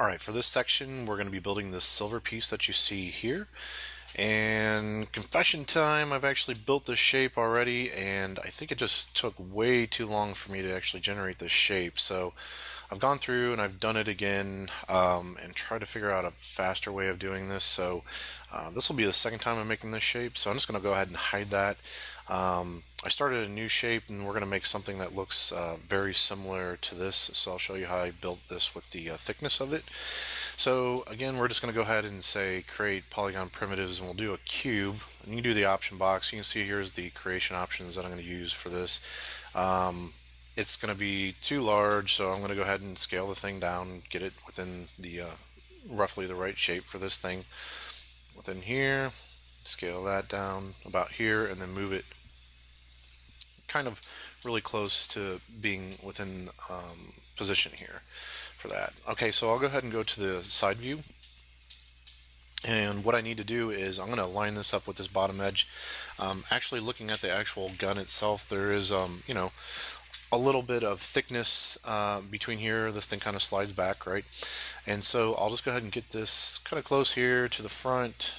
Alright, for this section we're going to be building this silver piece that you see here. And confession time, I've actually built this shape already, and I think it just took way too long for me to actually generate this shape. So I've gone through and I've done it again and tried to figure out a faster way of doing this. So this will be the second time I'm making this shape, so I'm just going to go ahead and hide that. I started a new shape and we're going to make something that looks very similar to this, so I'll show you how I built this with the thickness of it. So again, we're just going to go ahead and say create polygon primitives, and we'll do a cube. And you can do the option box. You can see here's the creation options that I'm going to use for this. It's going to be too large, so I'm going to go ahead and scale the thing down, get it within the roughly the right shape for this thing. Within here, scale that down about here, and then move it kind of really close to being within position here for that. Okay, so I'll go ahead and go to the side view, and what I need to do is I'm going to line this up with this bottom edge. Actually, looking at the actual gun itself, there is you know, a little bit of thickness between here. This thing kind of slides back, right? And so I'll just go ahead and get this kind of close here to the front.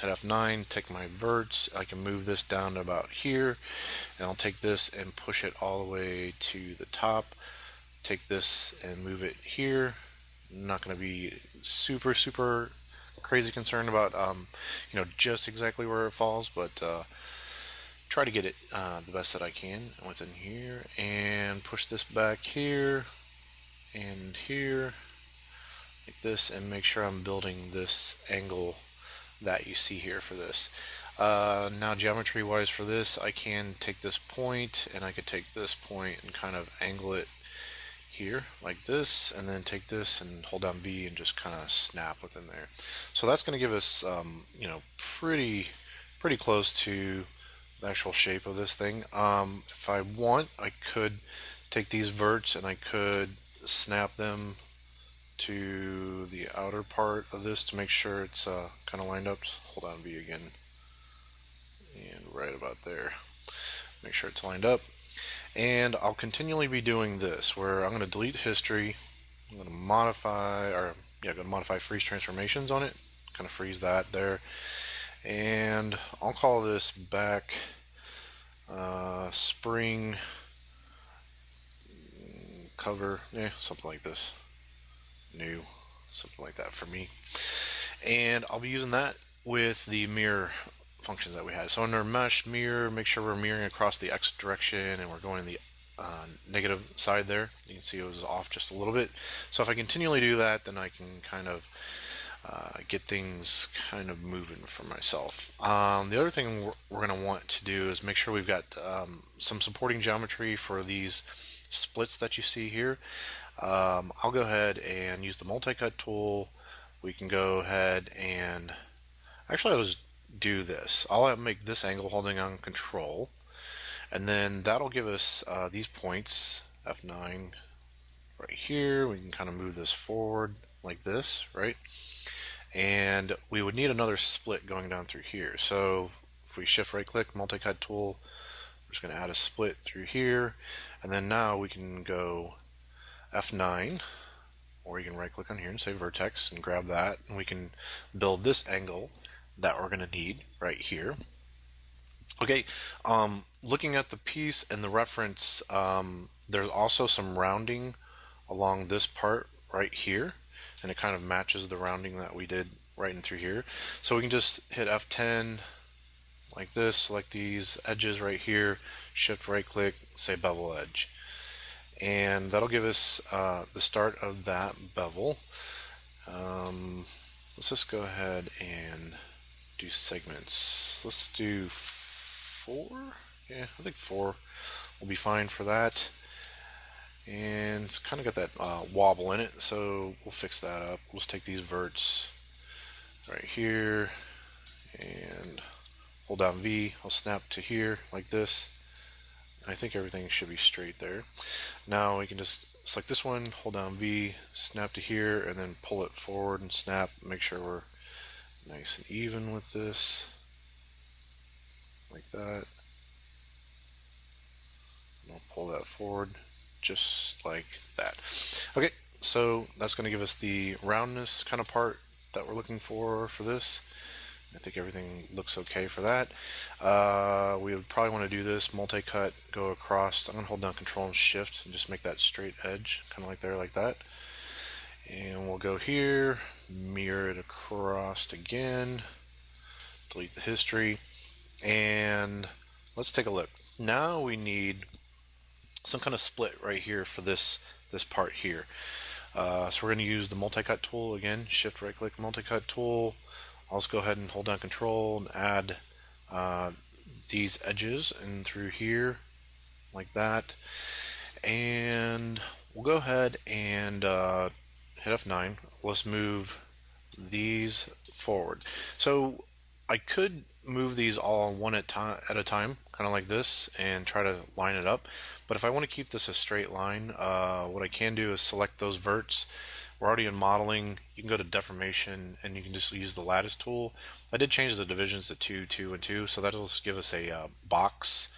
Hit F9, take my verts. I can move this down to about here, and I'll take this and push it all the way to the top. Take this and move it here. I'm not going to be super crazy concerned about you know, just exactly where it falls, but try to get it the best that I can within here, and push this back here and here like this, and make sure I'm building this angle that you see here for this. Now geometry wise for this, I can take this point and I could take this point and kind of angle it here like this, and then take this and hold down V and just kind of snap within there. So that's going to give us you know, pretty close to the actual shape of this thing. If I want, I could take these verts and I could snap them to the outer part of this to make sure it's kind of lined up. Just hold down V again, and right about there, make sure it's lined up. And I'll continually be doing this, where I'm going to delete history, I'm going to modify, or yeah, going to modify freeze transformations on it, kind of freeze that there, and I'll call this back spring cover, yeah, something like this, new, something like that for me. And I'll be using that with the mirror functions that we had. So under mesh mirror, make sure we're mirroring across the X direction and we're going the negative side there. You can see it was off just a little bit. So if I continually do that, then I can kind of get things kind of moving for myself. The other thing we're going to want to do is make sure we've got some supporting geometry for these splits that you see here. I'll go ahead and use the multi-cut tool. We can go ahead and actually I'll just do this. I'll make this angle holding on control, and then that'll give us these points, F9 right here. We can kind of move this forward like this, right? And we would need another split going down through here. So if we shift right click, multi-cut tool, we're just going to add a split through here, and then now we can go F9, or you can right click on here and say vertex and grab that, and we can build this angle that we're going to need right here. Okay, looking at the piece and the reference, there's also some rounding along this part right here, and it kind of matches the rounding that we did right in through here. So we can just hit F10 like this, select these edges right here, shift right click, say bevel edge, and that'll give us the start of that bevel. Let's just go ahead and do segments. Let's do 4. Yeah, I think 4 will be fine for that. And it's kind of got that wobble in it, so we'll fix that up. We'll just take these verts right here and hold down V. I'll snap to here like this. I think everything should be straight there. Now we can just select this one, hold down V, snap to here, and then pull it forward and snap. Make sure we're nice and even with this, like that. And I'll pull that forward just like that. Okay, So that's going to give us the roundness kind of part that we're looking for this. I think everything looks okay for that. We would probably want to do this multi-cut, go across. I'm going to hold down Control and Shift and just make that straight edge, kind of like there, like that. And we'll go here, mirror it across again, delete the history, and let's take a look. Now we need some kind of split right here for this part here. So we're going to use the multi-cut tool again, Shift right click multi-cut tool. I'll just go ahead and hold down Control and add these edges in through here like that, and we'll go ahead and hit F9. Let's move these forward. So I could move these all one at a time, kind of like this, and try to line it up. But if I want to keep this a straight line, what I can do is select those verts. We're already in modeling. You can go to deformation and you can just use the lattice tool. I did change the divisions to 2, 2, and 2, so that'll just give us a box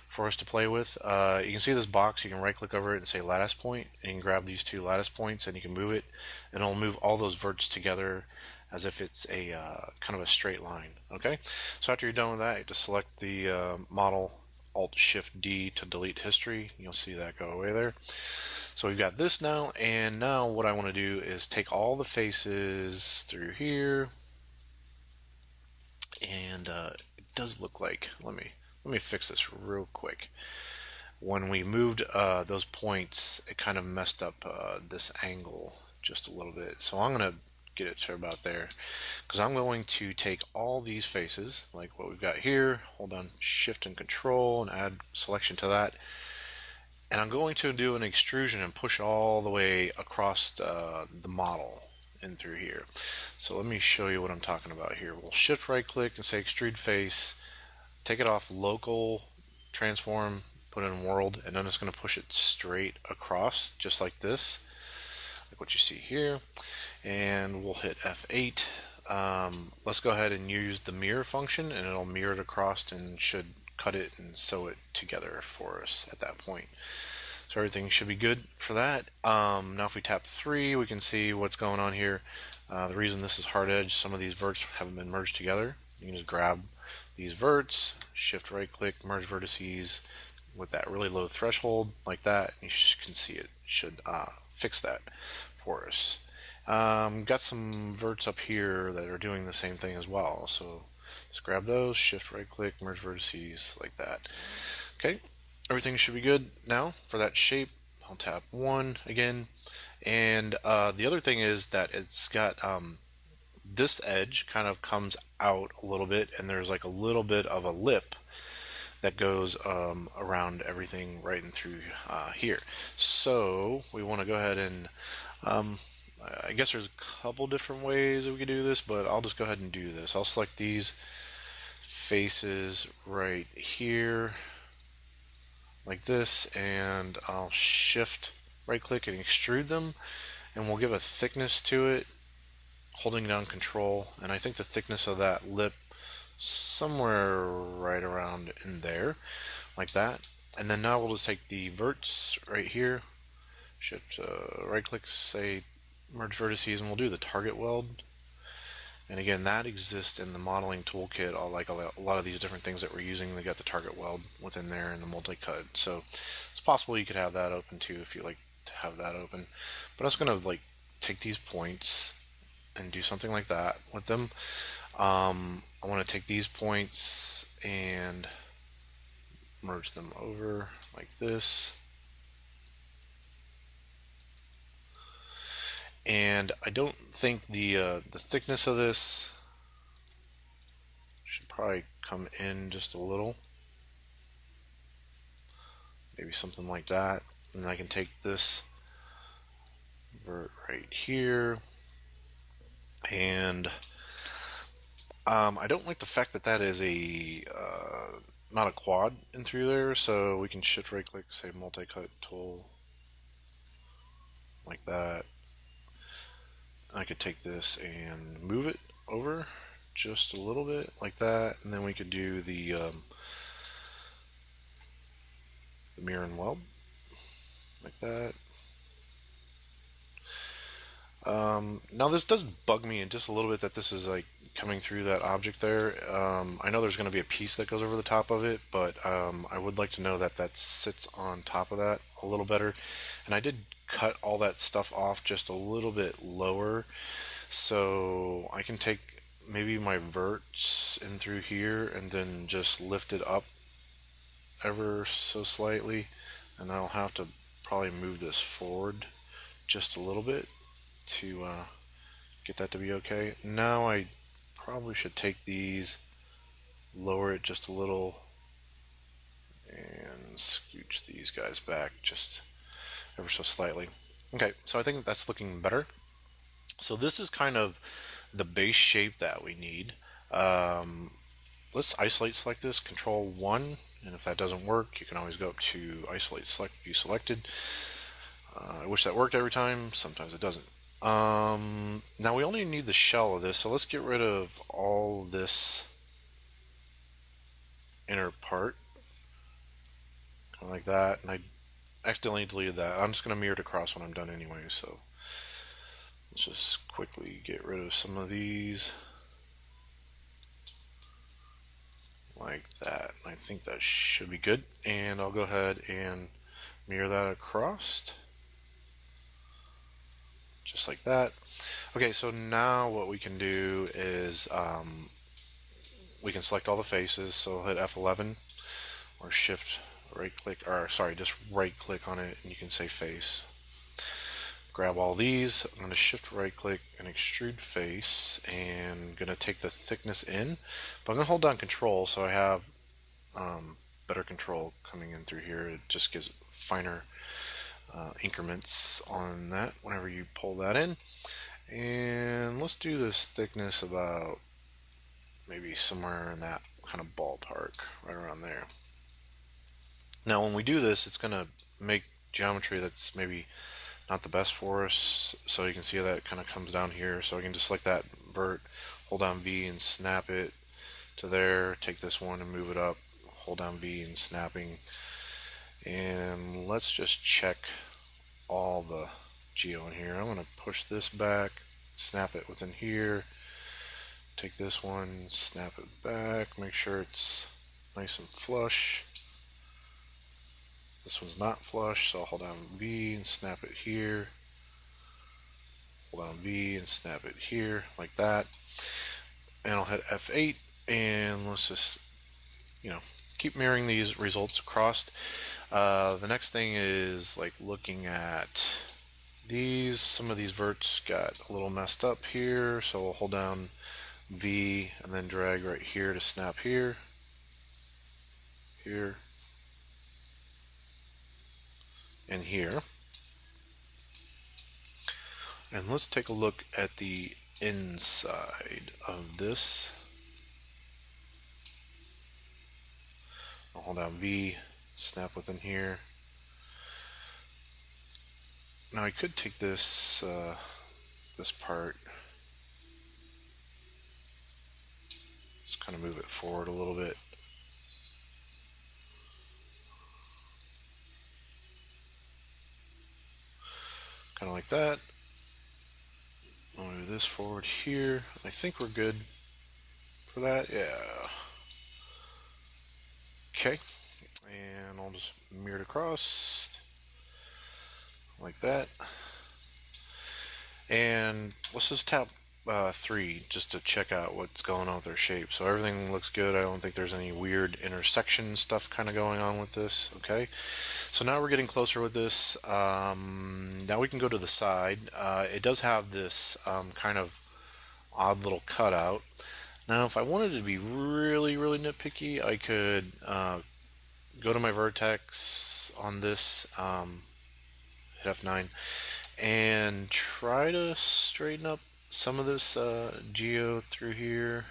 for us to play with. You can see this box, you can right click over it and say lattice point, and you can grab these two lattice points and you can move it, and it'll move all those verts together as if it's a kind of a straight line. Okay, so after you're done with that, you just select the model, Alt Shift D to delete history. You'll see that go away there. So we've got this now, and now what I want to do is take all the faces through here, and it does look like, let me fix this real quick. When we moved those points, it kind of messed up this angle just a little bit. So I'm going to get it to about there, because I'm going to take all these faces, like what we've got here, hold down Shift and Control and add selection to that. And I'm going to do an extrusion and push all the way across the model in through here. So let me show you what I'm talking about here. We'll Shift right click and say Extrude Face, take it off local, transform, put it in world, and then it's going to push it straight across just like this, like what you see here. And we'll hit F8. Let's go ahead and use the mirror function, and it'll mirror it across and should cut it and sew it together for us at that point. So everything should be good for that. Now if we tap 3, we can see what's going on here. The reason this is hard edge, some of these verts haven't been merged together. You can just grab these verts, Shift right click, merge vertices with that really low threshold like that. You can see it should fix that for us. Got some verts up here that are doing the same thing as well. So just grab those, Shift right click, merge vertices like that. Okay, everything should be good now for that shape. I'll tap 1 again. And the other thing is that it's got this edge kind of comes out a little bit, and there's like a little bit of a lip that goes around everything right and through here. So we want to go ahead and I guess there's a couple different ways that we could do this, but I'll just go ahead and do this. I'll select these faces right here like this, and I'll Shift right click and extrude them, and we'll give a thickness to it holding down Control, and I think the thickness of that lip somewhere right around in there like that. And then now we'll just take the verts right here, Shift right click, say merge vertices, and we'll do the target weld. And again, that exists in the modeling toolkit. Like a lot of these different things that we're using, they got the target weld within there and the multi-cut. So it's possible you could have that open too if you like to have that open. But I was going to like take these points and do something like that with them. I want to take these points and merge them over like this. And I don't think the thickness of this should probably come in just a little, maybe something like that. And I can take this vert right here, and I don't like the fact that that is a not a quad in through there, so we can Shift right click, say multi-cut tool like that. I could take this and move it over just a little bit like that, and then we could do the mirror and weld like that. Now this does bug me just a little bit that this is like coming through that object there. I know there's going to be a piece that goes over the top of it, but I would like to know that that sits on top of that a little better. And I did cut all that stuff off just a little bit lower, so I can take maybe my verts in through here and then just lift it up ever so slightly, and I'll have to probably move this forward just a little bit to get that to be okay. Now I probably should take these, lower it just a little, and scooch these guys back just ever so slightly. Okay, so I think that's looking better. So this is kind of the base shape that we need. Let's isolate select this, Control 1, and if that doesn't work, you can always go up to Isolate Select View Selected. I wish that worked every time, sometimes it doesn't. Now we only need the shell of this, so let's get rid of all this inner part, kind of like that, and I accidentally deleted that. I'm just going to mirror it across when I'm done anyway, so let's just quickly get rid of some of these. Like that. I think that should be good, and I'll go ahead and mirror that across just like that. Okay, so now what we can do is we can select all the faces, so I'll hit F11 or shift right click, or sorry, just right click on it and you can say face. Grab all these, I'm going to shift right click and extrude face, and I'm going to take the thickness in, but I'm going to hold down control so I have better control coming in through here. It just gives finer increments on that whenever you pull that in. And let's do this thickness about maybe somewhere in that kind of ballpark, right around there. Now when we do this, it's going to make geometry that's maybe not the best for us, so you can see how that kind of comes down here. So I can just select that vert, hold down V and snap it to there, take this one and move it up, hold down V and snapping, and let's just check all the geo in here. I'm going to push this back, snap it within here, take this one, snap it back, make sure it's nice and flush. This one's not flush, so I'll hold down V and snap it here, hold down V and snap it here, like that, and I'll hit F8, and let's just, you know, keep mirroring these results across. The next thing is like looking at these. Some of these verts got a little messed up here, so we'll hold down V and then drag right here to snap here, here, and here. And let's take a look at the inside of this. I'll hold down V, snap within here. Now I could take this this part, just kind of move it forward a little bit. Kind of like that. I'll move this forward here. I think we're good for that. Yeah. Okay. And I'll just mirror it across like that. And let's just tap 3 just to check out what's going on with their shape. So everything looks good. I don't think there's any weird intersection stuff kind of going on with this. Okay, so now we're getting closer with this. Now we can go to the side. It does have this kind of odd little cutout. Now if I wanted to be really nitpicky, I could go to my vertex on this, hit F9, and try to straighten up some of this geo through here.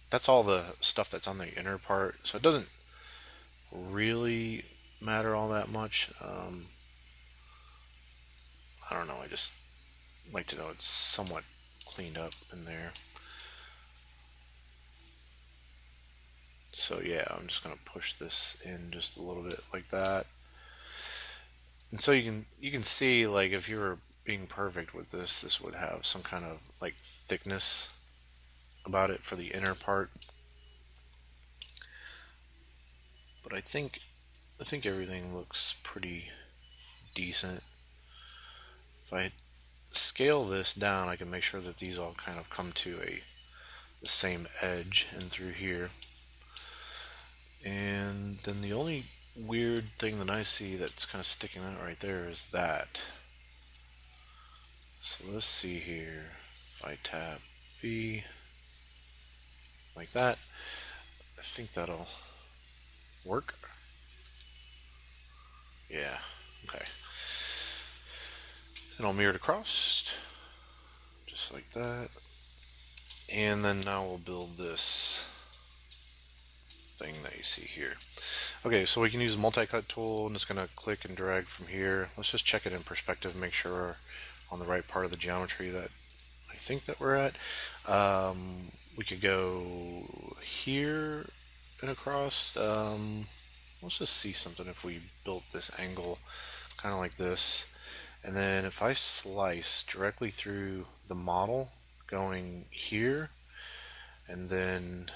That's all the stuff that's on the inner part, so it doesn't really matter all that much. I don't know, I just like to know it's somewhat cleaned up in there. So yeah, I'm just gonna push this in just a little bit like that. And so you can see, like, if you were being perfect with this, this would have some kind of like thickness about it for the inner part. But I think everything looks pretty decent. If I scale this down, I can make sure that these all kind of come to the same edge and through here. And then the only weird thing that I see that's kind of sticking out right there is that. So let's see here. If I tap V like that, I think that'll work. Yeah, okay. And I'll mirror it across, just like that. And then now we'll build this thing that you see here. Okay, so we can use the multi-cut tool. I'm just gonna click and drag from here. Let's just check it in perspective, make sure we're on the right part of the geometry that I think that we're at. We could go here and across. Let's just see something if we built this angle kind of like this. And then if I slice directly through the model going here and then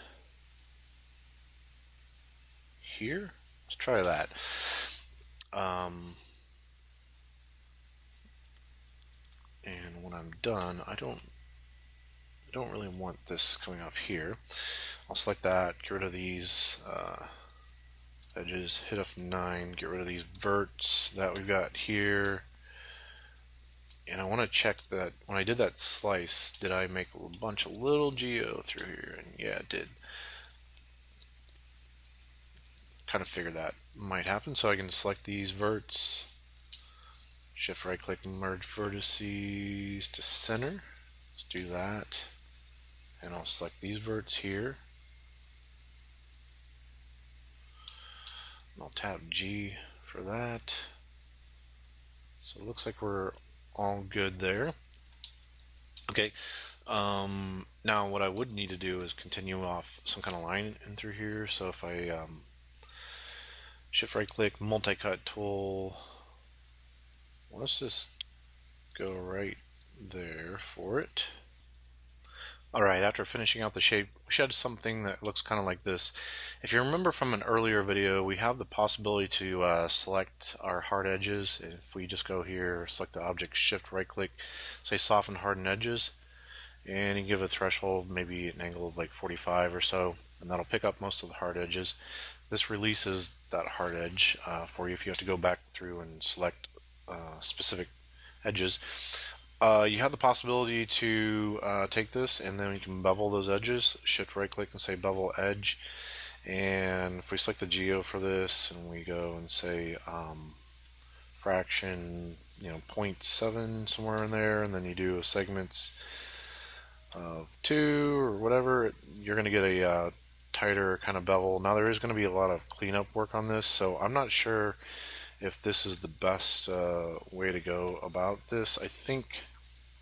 here, let's try that. And when I'm done, I don't really want this coming off here. I'll select that, get rid of these edges, hit F9, get rid of these verts that we've got here. And I want to check that when I did that slice, did I make a bunch of little geo through here? And yeah, it did. Kind of figured that might happen, so I can select these verts, shift right click, merge vertices to center. Let's do that. And I'll select these verts here. And I'll tap G for that. So it looks like we're all good there. Okay, now what I would need to do is continue off some kind of line in through here. So if I shift right click, multi-cut tool, let's just go right there for it. Alright, after finishing out the shape, we should have something that looks kind of like this. If you remember from an earlier video, we have the possibility to select our hard edges. If we just go here, select the object, shift right click, say soften harden edges, and you give a threshold, maybe an angle of like 45 or so, and that'll pick up most of the hard edges. This releases that hard edge for you if you have to go back through and select specific edges. You have the possibility to take this and then you can bevel those edges. Shift right click and say bevel edge, and if we select the geo for this and we go and say fraction, 0.7 somewhere in there, and then you do a segments of 2 or whatever, you're going to get a tighter kind of bevel. Now there is going to be a lot of cleanup work on this, so I'm not sure if this is the best way to go about this. I think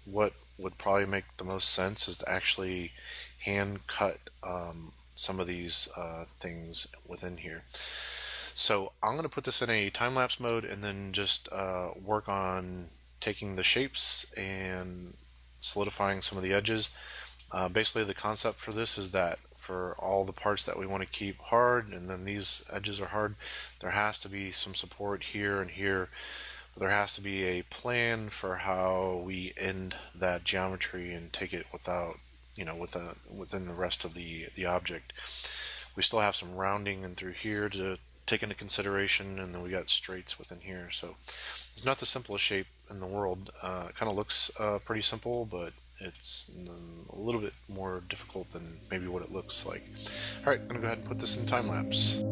what would probably make the most sense is to actually hand cut some of these things within here. So I'm going to put this in a time-lapse mode and then just work on taking the shapes and solidifying some of the edges. Basically the concept for this is that for all the parts that we want to keep hard and then these edges are hard, there has to be some support here and here, but there has to be a plan for how we end that geometry and take it without, within the rest of the object. We still have some rounding in through here to take into consideration, and then we got straights within here. So it's not the simplest shape in the world. It kind of looks pretty simple, but it's a little bit more difficult than maybe what it looks like. Alright, I'm going to go ahead and put this in time-lapse.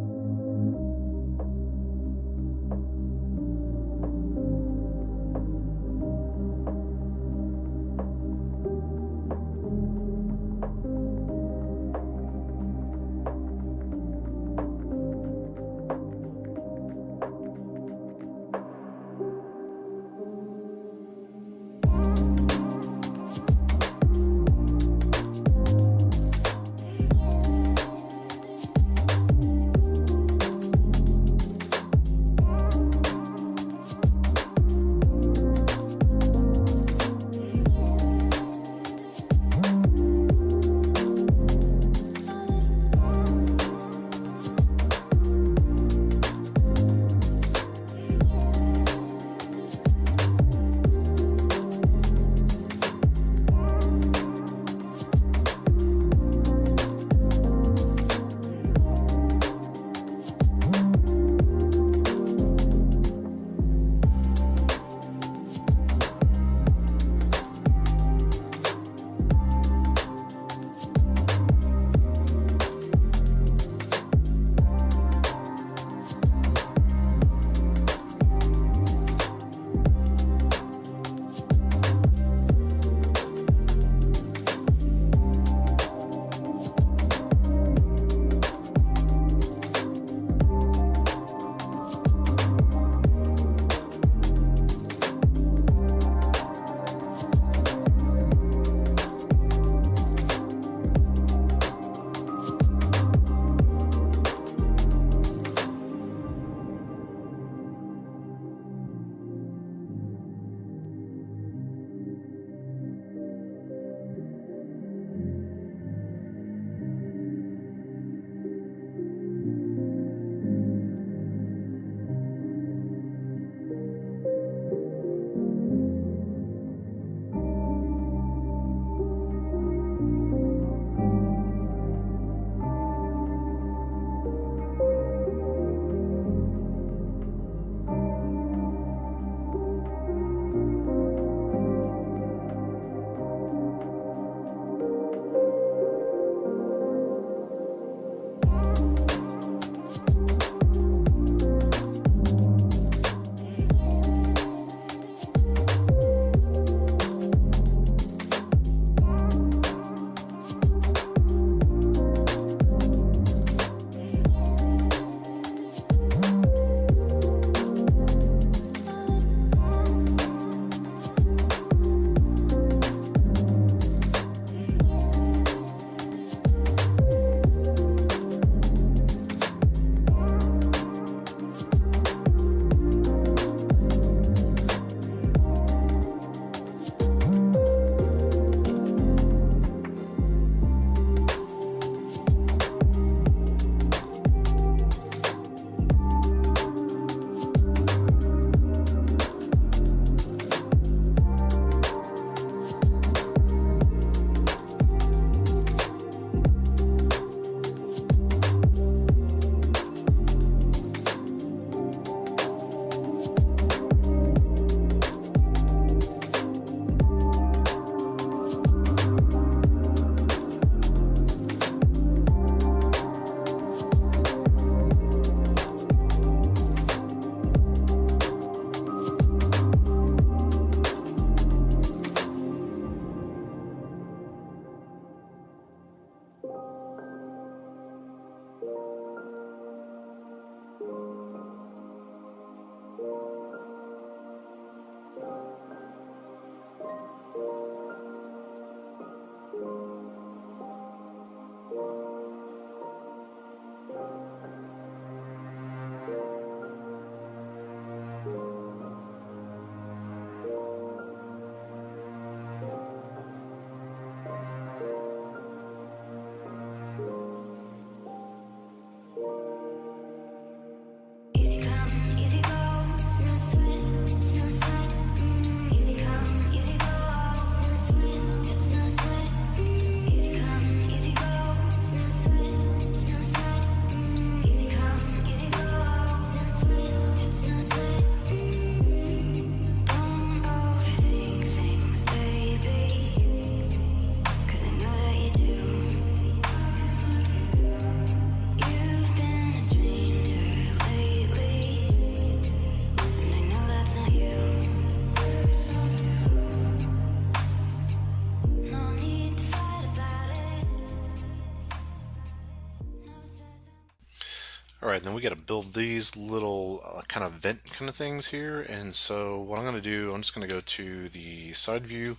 Alright, then we got to build these little kind of vent kind of things here. And so what I'm going to do, I'm just going to go to the side view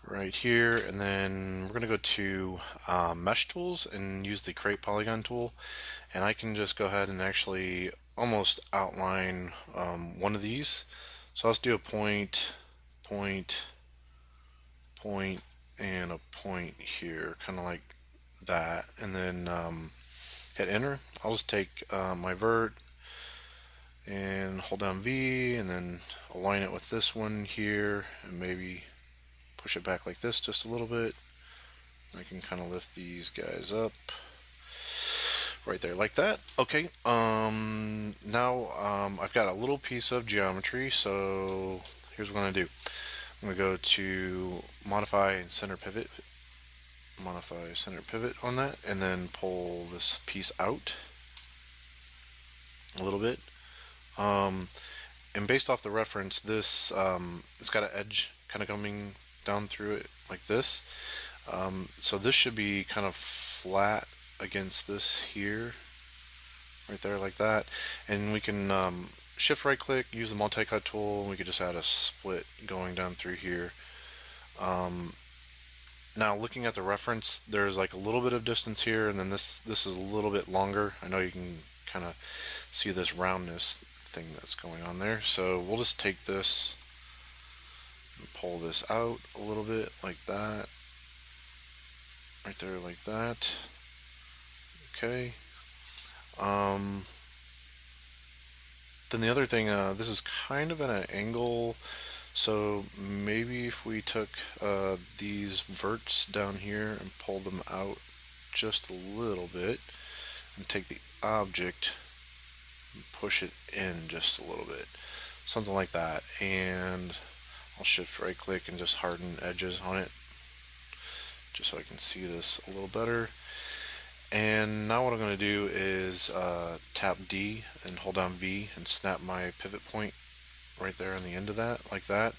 right here, and then we're going to go to mesh tools and use the create polygon tool. And I can just go ahead and actually almost outline one of these. So let's do a point, point, point, and a point here, kind of like that. And then hit enter. I'll just take my vert and hold down V and then align it with this one here and maybe push it back like this just a little bit. I can kind of lift these guys up right there like that. Okay, now I've got a little piece of geometry, so here's what I'm gonna do. I'm gonna go to modify and center pivot, modify center pivot on that, and then pull this piece out a little bit. And based off the reference, this it's got an edge kind of coming down through it like this. So this should be kind of flat against this here, right there like that. And we can shift right click, use the multi-cut tool, and we could just add a split going down through here. Now looking at the reference, there's like a little bit of distance here, and then this is a little bit longer. I know you can kind of see this roundness thing that's going on there. So we'll just take this and pull this out a little bit like that. Right there like that. Okay. Then the other thing, this is kind of at an angle, so maybe if we took these verts down here and pulled them out just a little bit and take the object and push it in just a little bit, something like that. And I'll shift right click and just harden edges on it just so I can see this a little better. And now what I'm going to do is tap D and hold down V and snap my pivot point right there on the end of that, like that.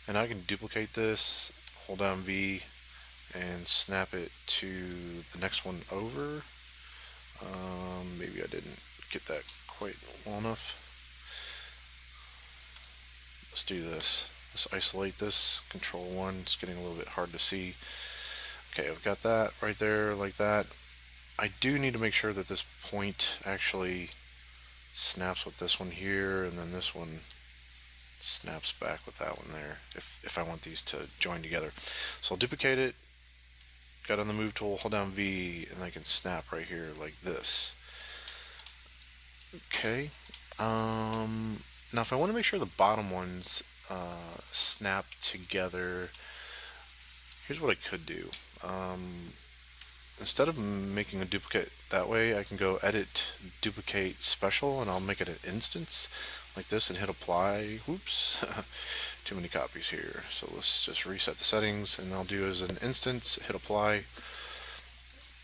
And I can duplicate this, hold down V, and snap it to the next one over. Maybe I didn't get that quite well enough. Let's do this. Let's isolate this. Control 1. It's getting a little bit hard to see. Okay, I've got that right there like that. I do need to make sure that this point actually snaps with this one here, and then this one snaps back with that one there, if I want these to join together. So I'll duplicate it, got on the move tool, hold down V, and I can snap right here like this. Okay. Now if I want to make sure the bottom ones snap together, here's what I could do. Instead of making a duplicate that way, I can go edit duplicate special, and I'll make it an instance like this and hit apply. Whoops, too many copies here. So let's just reset the settings, and I'll do as an instance, hit apply,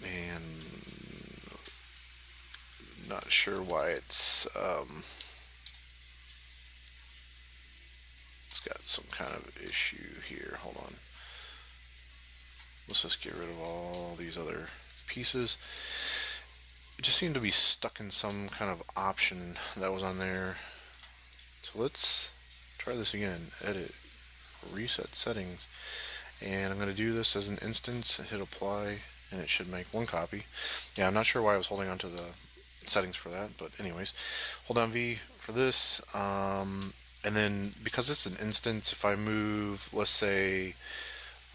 and not sure why it's got some kind of issue here. Hold on. Let's just get rid of all these other pieces. It just seemed to be stuck in some kind of option that was on there. So let's try this again. Edit, reset settings. And I'm going to do this as an instance, hit apply, and it should make one copy. Yeah, I'm not sure why I was holding on to the settings for that, but anyways. Hold down V for this. And then because it's an instance, if I move, let's say,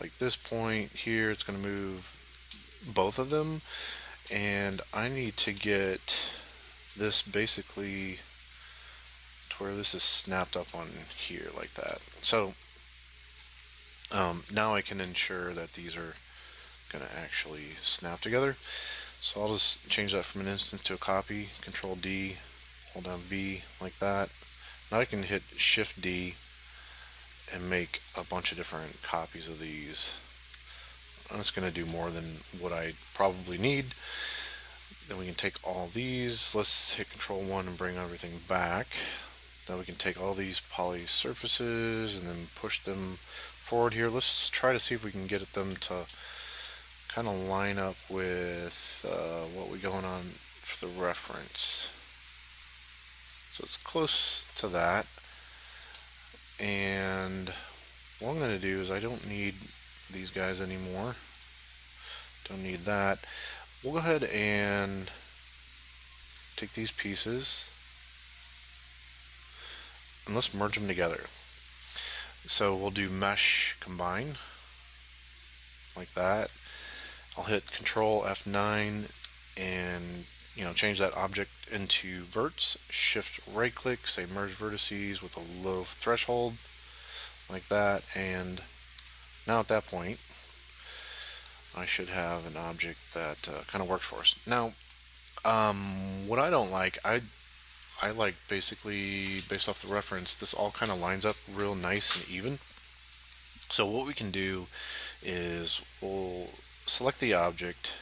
like this point here, it's going to move both of them, and I need to get this basically to where this is snapped up on here like that. So now I can ensure that these are going to actually snap together. So I'll just change that from an instance to a copy, Control D, hold down V like that. Now I can hit Shift D and make a bunch of different copies of these. I'm just going to do more than what I probably need. Then we can take all these. Let's hit Control 1 and bring everything back. Then we can take all these poly surfaces and then push them forward here. Let's try to see if we can get them to kind of line up with what we going on for the reference. So it's close to that. And what I'm going to do is I don't need these guys anymore. Don't need that. We'll go ahead and take these pieces and let's merge them together. So we'll do mesh combine like that. I'll hit Control F9 and change that object into verts. Shift right click, say merge vertices with a low threshold like that, and now at that point I should have an object that kind of works for us. Now what I don't like, I like basically based off the reference, this all kind of lines up real nice and even. So what we can do is we'll select the object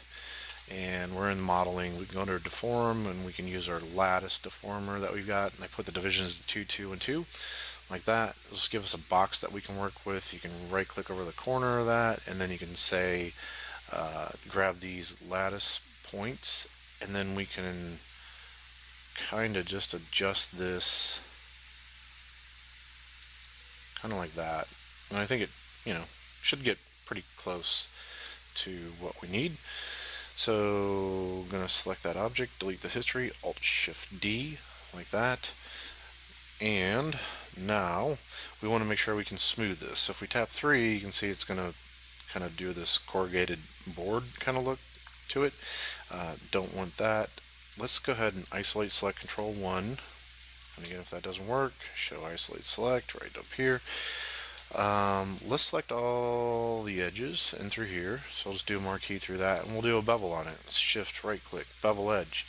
and we're in modeling. We can go under deform and we can use our lattice deformer that we've got, and I put the divisions 2, 2, and 2 like that. It'll just give us a box that we can work with. You can right click over the corner of that and then you can say grab these lattice points, and then we can kind of just adjust this kind of like that, and I think it should get pretty close to what we need. So I'm going to select that object, delete the history, Alt Shift D like that, and now we want to make sure we can smooth this. So if we tap 3, you can see it's going to kind of do this corrugated board kind of look to it. Don't want that. Let's go ahead and isolate select, Control 1, and again if that doesn't work, show isolate select right up here. Let's select all the edges in through here, so I'll just do a marquee through that, and we'll do a bevel on it. Let's shift right click, bevel edge,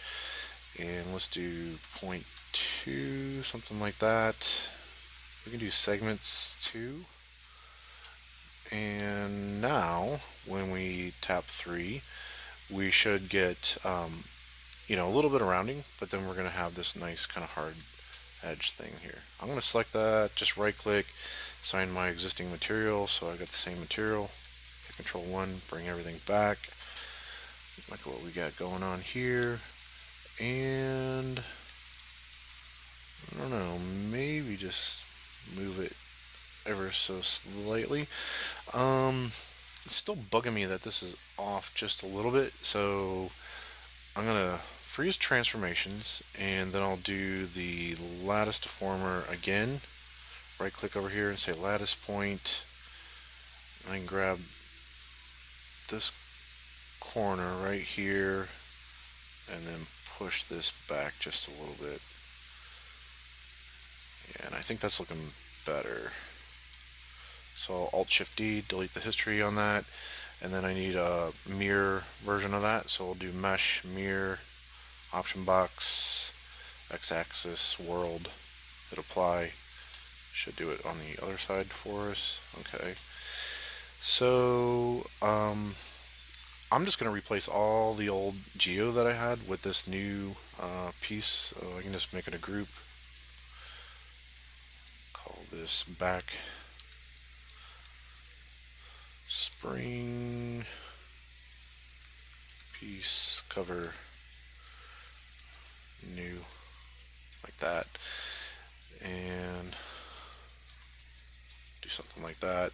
and let's do 0.2, something like that. We can do segments 2, and now when we tap 3 we should get a little bit of rounding, but then we're going to have this nice kind of hard edge thing here. I'm going to select that, just right click, assign my existing material, so I got the same material. Hit Control 1, bring everything back, like what we got going on here, and I don't know, maybe just move it ever so slightly. It's still bugging me that this is off just a little bit, so I'm gonna freeze transformations, and then I'll do the lattice deformer again. Right click over here and say lattice point. I can grab this corner right here and then push this back just a little bit. Yeah, and I think that's looking better. So Alt Shift D, delete the history on that, and then I need a mirror version of that, so we'll do mesh, mirror, option box, x-axis, world, hit apply. Should do it on the other side for us. Okay, so I'm just going to replace all the old geo that I had with this new piece, so I can just make it a group. Call this back spring piece cover new, like that, and do something like that.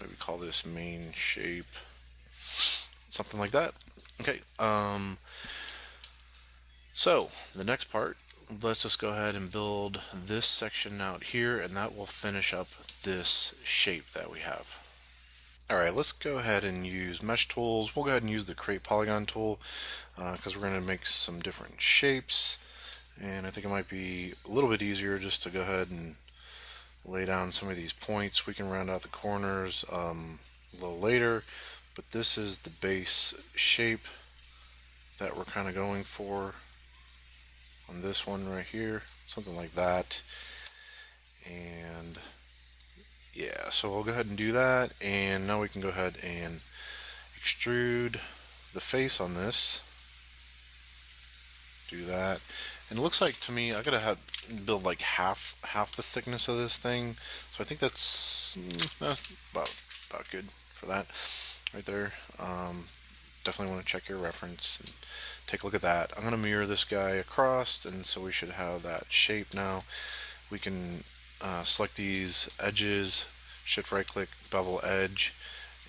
Maybe call this main shape, something like that. Okay, so the next part, let's just go ahead and build this section out here, and that will finish up this shape that we have. Alright, let's go ahead and use mesh tools. We'll go ahead and use the create polygon tool because we're going to make some different shapes, and I think it might be a little bit easier just to go ahead and lay down some of these points. We can round out the corners a little later, but this is the base shape that we're kind of going for on this one right here, something like that. And yeah, so we'll go ahead and do that, and now we can go ahead and extrude the face on this. Do that, and it looks like to me I gotta build like half the thickness of this thing, so I think that's about good for that right there. definitely want to check your reference and take a look at that. I'm going to mirror this guy across, and so we should have that shape now. We can select these edges, shift right click, bevel edge,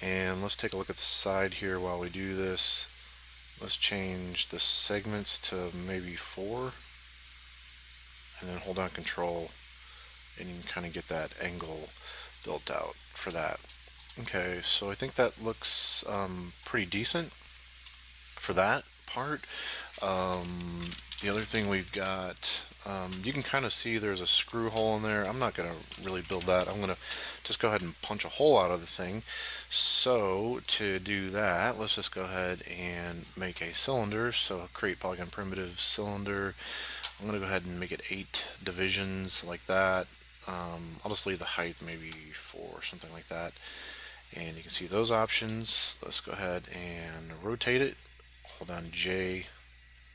and let's take a look at the side here while we do this. Let's change the segments to maybe 4, and then hold down control, and you can kind of get that angle built out for that. Okay, so I think that looks pretty decent for that part. The other thing we've got, you can kind of see there's a screw hole in there. I'm not going to really build that. I'm going to just go ahead and punch a hole out of the thing. So to do that, let's just go ahead and make a cylinder. So create polygon primitive cylinder. I'm going to go ahead and make it 8 divisions like that. I'll just leave the height maybe 4 or something like that. And you can see those options. Let's go ahead and rotate it. Hold down J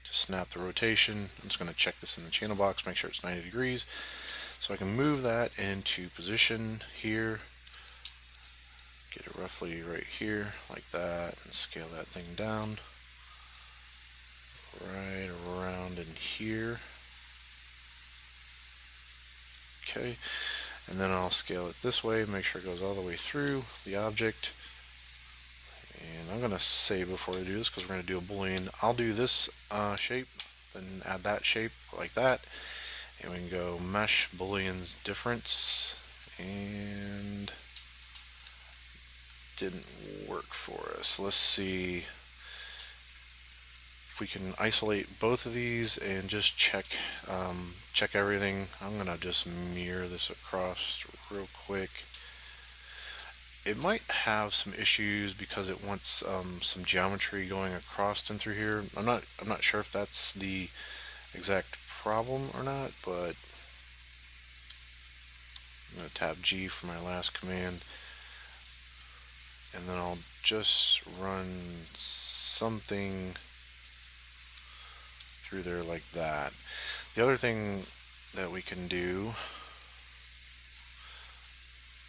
to snap the rotation. I'm just going to check this in the channel box, make sure it's 90 degrees. So I can move that into position here. Get it roughly right here, like that, and scale that thing down. Right around in here. Okay, and then I'll scale it this way, make sure it goes all the way through the object. And I'm going to save before I do this because we're going to do a boolean. I'll do this shape, then add that shape like that. And we can go mesh booleans difference, and didn't work for us. Let's see if we can isolate both of these and just check check everything. I'm going to just mirror this across real quick. It might have some issues because it wants some geometry going across and through here. I'm not sure if that's the exact problem or not, but I'm going to tab G for my last command, and then I'll just run something through there like that. The other thing that we can do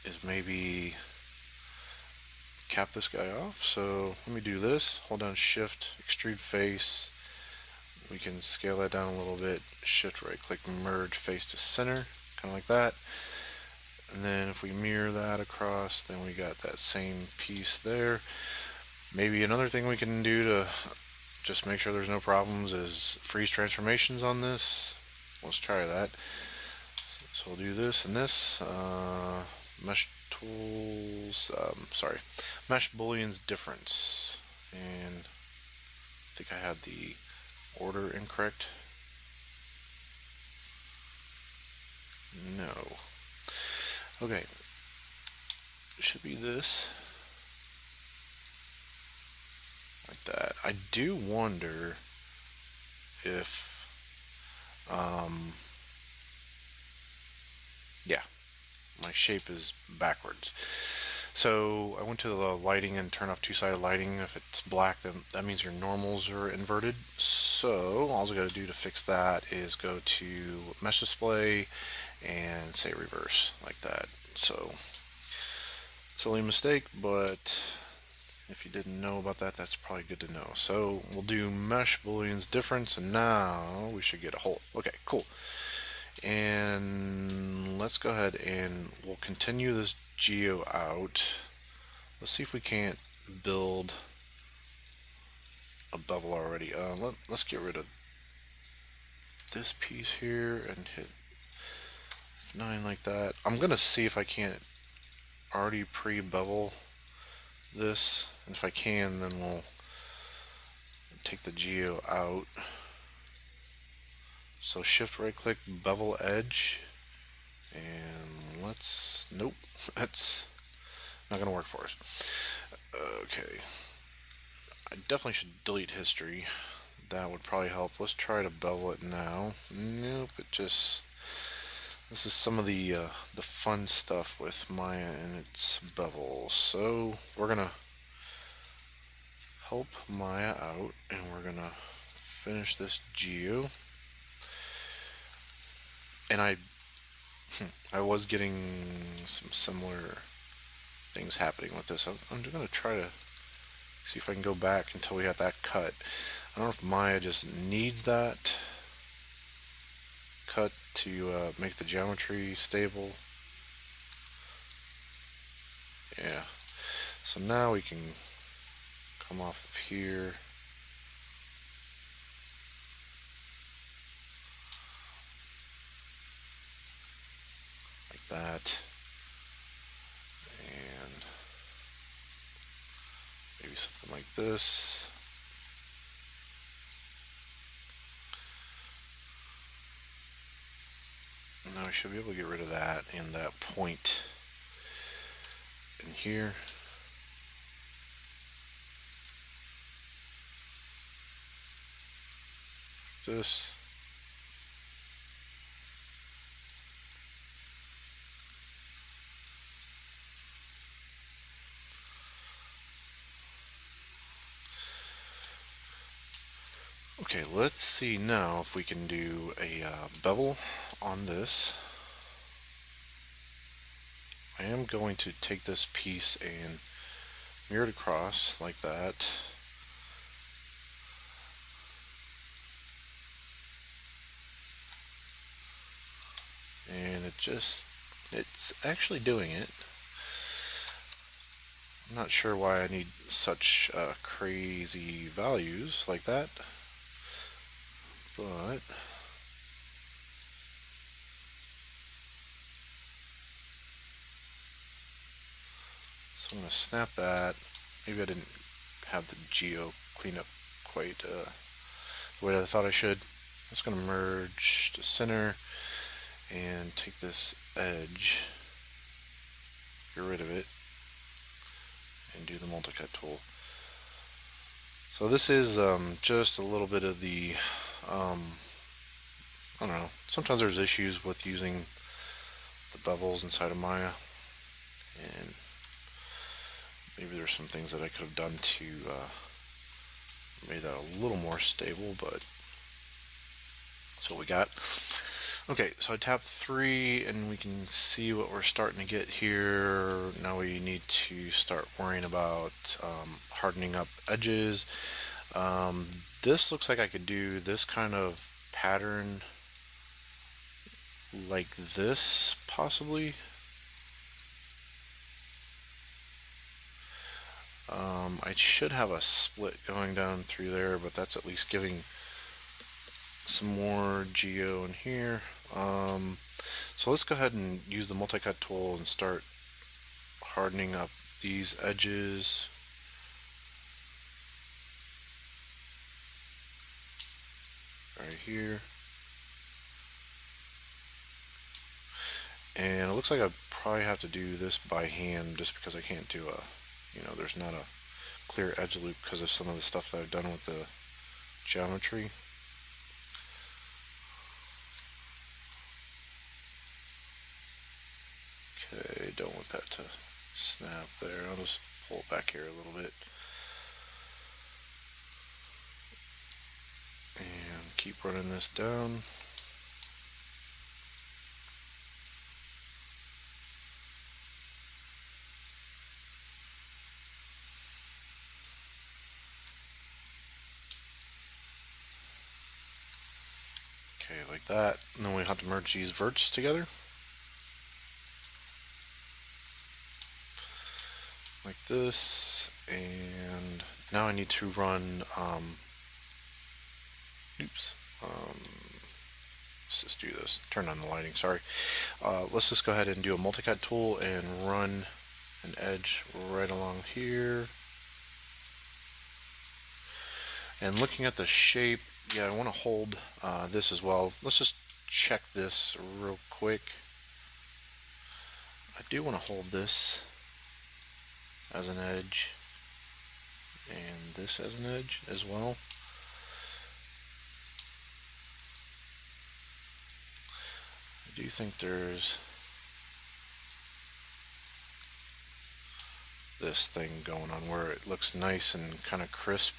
is maybe cap this guy off. So let me do this, hold down shift, extrude face, we can scale that down a little bit, shift right click, merge face to center, kind of like that. And then if we mirror that across, then we got that same piece there. Maybe another thing we can do to just make sure there's no problems is freeze transformations on this. Let's try that. So we'll do this and this, mesh tools, mesh booleans difference, and I think I had the order incorrect. No. Okay, it should be this, like that. I do wonder if, yeah, my shape is backwards. So I went to the lighting and turned off two-sided lighting. If it's black, then that means your normals are inverted. So all I got to do to fix that is go to mesh display and say reverse, like that. So silly mistake, but if you didn't know about that, that's probably good to know. So we'll do mesh booleans difference, and now we should get a hole. Okay, cool. And let's go ahead and we'll continue this geo out. Let's see if we can't build a bevel already. Let's get rid of this piece here and hit F9 like that. I'm gonna see if I can't already pre-bevel this, and if I can, then we'll take the geo out. So shift right click, bevel edge, and let's, nope, that's not gonna work for us. Okay, I definitely should delete history. That would probably help. Let's try to bevel it now. Nope, it just, this is some of the fun stuff with Maya and its bevel. So we're gonna help Maya out, and we're gonna finish this geo. And I was getting some similar things happening with this. I'm going to try to See if I can go back until we have that cut. I don't know if Maya just needs that cut to make the geometry stable. Yeah. So now we can come off of here. Like that. And maybe something like this. Now I should be able to get rid of that and that point in here. This. Okay, let's see now if we can do a bevel on this. I am going to take this piece and mirror it across like that. And it's actually doing it. I'm not sure why I need such crazy values like that, but so I'm going to snap that. Maybe I didn't have the geo clean up quite the way I thought I should. I'm just going to merge to center and take this edge, get rid of it, and do the multi-cut tool. So this is just a little bit of the, I don't know, sometimes there's issues with using the bevels inside of Maya, and maybe there's some things that I could have done to make that a little more stable, but that's what we got. Okay, so I tap 3 and we can see what we're starting to get here. Now we need to start worrying about hardening up edges. This looks like I could do this kind of pattern like this, possibly. I should have a split going down through there, but that's at least giving some more geo in here. So let's go ahead and use the multi-cut tool and start hardening up these edges. Right here. And it looks like I probably have to do this by hand just because I can't do there's not a clear edge loop because of some of the stuff that I've done with the geometry. Okay, don't want that to snap there. I'll just pull it back here a little bit. And keep running this down. Okay, like that. And then we have to merge these verts together. Like this. And now I need to run, let's just do this. Turn on the lighting, sorry. Let's just go ahead and do a multi-cut tool and run an edge right along here. And looking at the shape, yeah, I want to hold this as well. Let's just check this real quick. I do want to hold this as an edge and this as an edge as well. I do think there's this thing going on where it looks nice and kind of crisp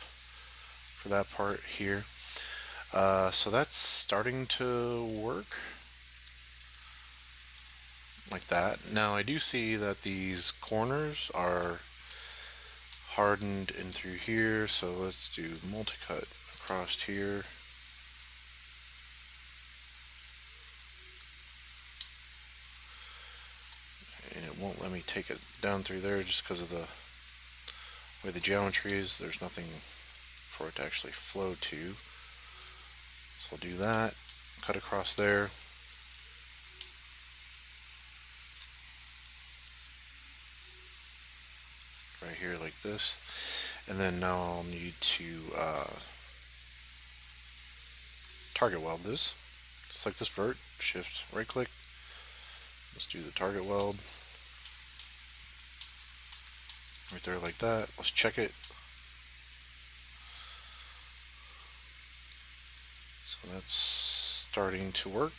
for that part here. So that's starting to work like that. Now I do see that these corners are hardened in through here, so let's do multi-cut across here. And it won't let me take it down through there just because of the way the geometry is. There's nothing for it to actually flow to. So I'll do that, cut across there. Right here like this. And then now I'll need to target weld this. Just like this vert, shift right click. Let's do the target weld. Right there like that. Let's check it. So that's starting to work.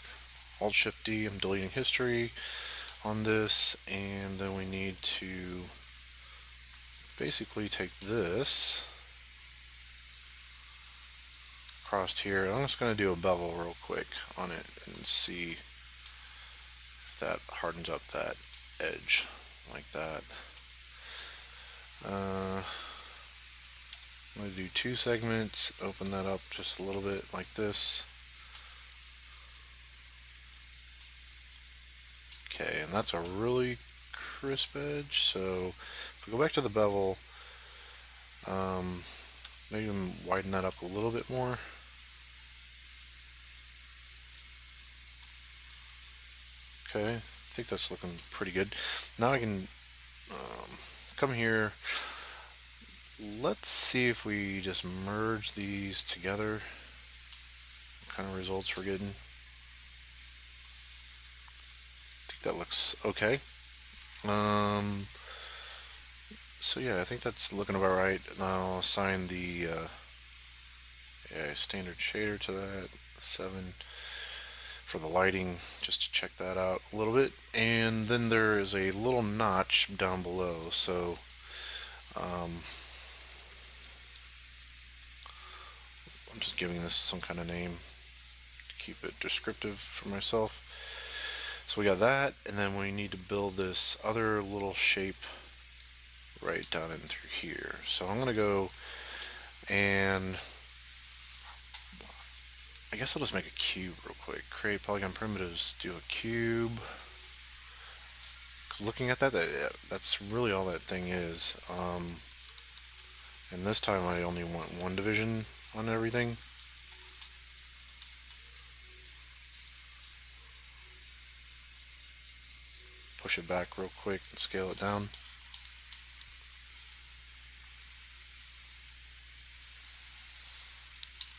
Alt Shift D, I'm deleting history on this, and then we need to basically take this across here. I'm just going to do a bevel real quick on it and see if that hardens up that edge like that. I'm going to do 2 segments, open that up just a little bit like this. Okay, and that's a really crisp edge. So if we go back to the bevel, maybe widen that up a little bit more. Okay, I think that's looking pretty good. Now I can come here. Let's see if we just merge these together, what kind of results we're getting. I think that looks okay. So yeah, I think that's looking about right. Now I'll assign the standard shader to that, 7 for the lighting, just to check that out a little bit. And then there is a little notch down below, so I'm just giving this some kind of name to keep it descriptive for myself. So we got that, and then we need to build this other little shape right down in through here. So I'm gonna go and I guess I'll just make a cube real quick. Create polygon primitives, do a cube. Because looking at that, that's really all that thing is. And this time I only want 1 division on everything. Push it back real quick and scale it down.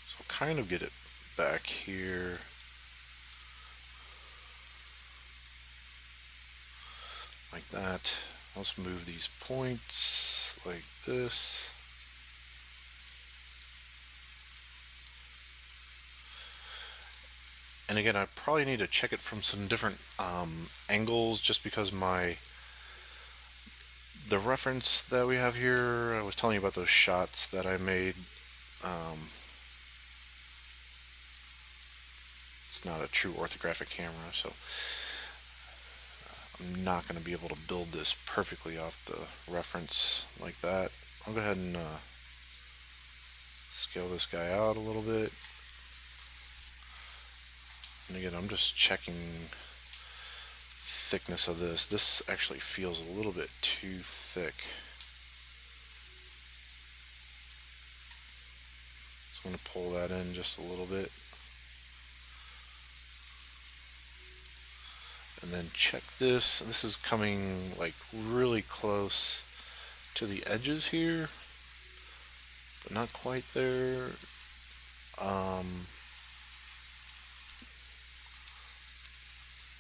So I'll kind of get it back here. Like that. Let's move these points like this. And again, I probably need to check it from some different angles, just because the reference that we have here, I was telling you about those shots that I made. It's not a true orthographic camera, so I'm not going to be able to build this perfectly off the reference like that. I'll go ahead and scale this guy out a little bit. And again, I'm just checking thickness of this. This actually feels a little bit too thick. So I'm going to pull that in just a little bit. And then check this. This is coming like really close to the edges here, but not quite there.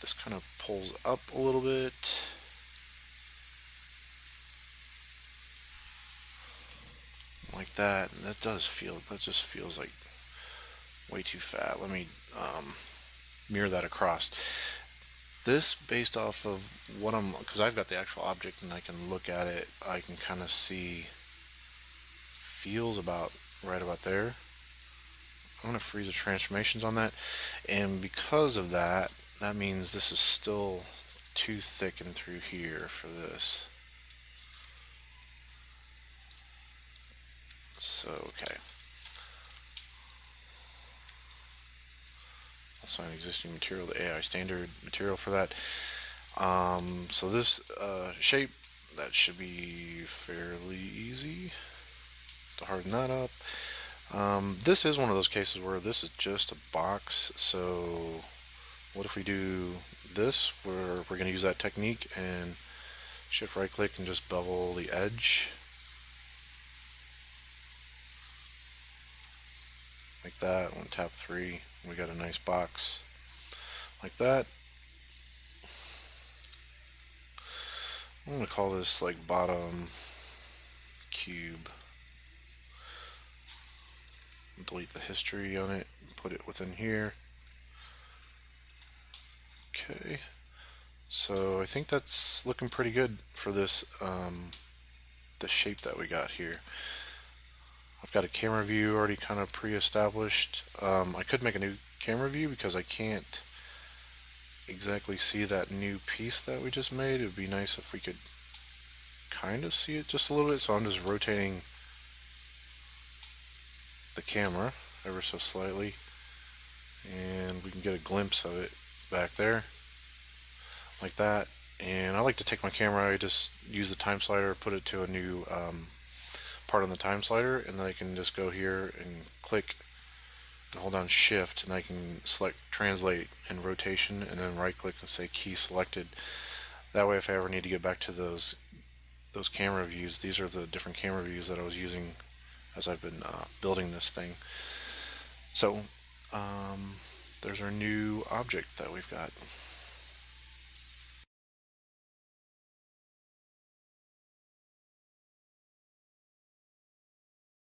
This kind of pulls up a little bit. Like that. And that just feels like way too fat. Let me mirror that across. This, based off of what because I've got the actual object and I can look at it, I can kind of see, feels about right about there. I'm going to freeze the transformations on that, and because of that, that means this is still too thick and through here for this. So, okay. Assign existing material to AI standard material for that. So this shape, that should be fairly easy to harden that up. This is one of those cases where this is just a box, so what if we do this, where we're going to use that technique and shift right click and just bevel the edge like that. When tap 3, we got a nice box like that. I'm going to call this like bottom cube. Delete the history on it, put it within here. Okay, so I think that's looking pretty good for this the shape that we got here. I've got a camera view already kind of pre-established. I could make a new camera view because I can't exactly see that new piece that we just made. It would be nice if we could kind of see it just a little bit, so I'm just rotating the camera ever so slightly and we can get a glimpse of it back there like that. And I like to take my camera, I just use the time slider, put it to a new part on the time slider, and then I can just go here and click and hold down shift, and I can select translate and rotation, and then right click and say key selected. That way if I ever need to get back to those camera views, these are the different camera views that I was using as I've been building this thing. So there's our new object that we've got.